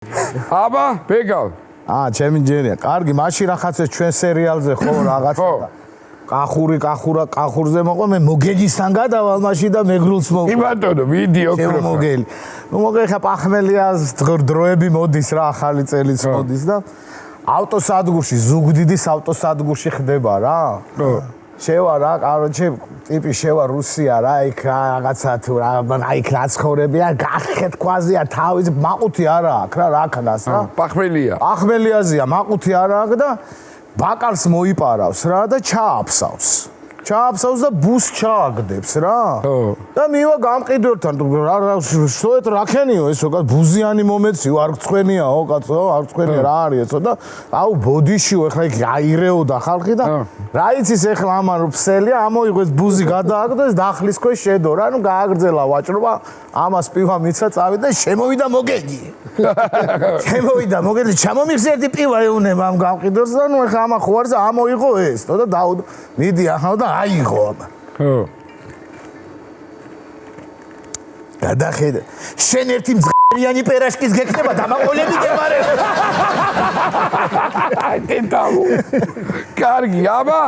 აბა, ბეგავ. ჩემი ჯერია. კარგი, მაშინ რაღაცა ჩვენ სერიალზე ხო რაღაცა. კახურზე მოყვა მე მოგეგისთან გადავალ მაშინ და მეგრულს მოყვა. კი ბატონო, მიდი ოქრო. მოგელი. ნუ მოგე ხა პახმელიას დროები მოდის რა, ახალი წელიც მოდის და ავტოსადგურში, ზუგდიდის ავტოსადგურში ხდება რა. შევა რა, კაროჩე, ტიპი შევა რუსია რა, იქ რაღაცა თუ რა, აი კაცხოვრებია, გახეთ ქვაზია, თავის მაყუთი არა აქვს რა, რა ქნას რა. პახმელია. პახმელიაზია, მაყუთი არა აქვს და ბაკალს მოიპარავს რა და ჩააფსავს. ჩააფსავს და ბუს ჩააგდებს რა. და მივა გამყიდველთან, რა შოეთ რაქენიო ესო, ბუზიანი მომეციო, არ გწვენიაო, კაცო, არ გწვენია რა არის ესო და აუ ბოდიშიო, ეხლა იქ აირეოდა ხალხი და რა იცის ეხლა ამან რო ფსელია, ამოიღეს ბუზი გადააგდეს დახლის ქვეშ შედო რა, ნუ გააგრძელა ვაჭრობა, ამას პივა მიცა წავიდა, შემოვიდა მოგეგი. შემოვიდა მოგეგი, ჩამომიხსენდი პივა ეუნება ამ გამყიდველს და ნუ ეხლა ამა ხوارზე ამოიღო ეს და დაუდო, მიდი ახლა და აიღო აბა. გადახედე. შენ ერთი მძღერიანი პერაშკის გეკნება დამაყოლები გემარე. აი, ტენტავ. კარგი, აბა.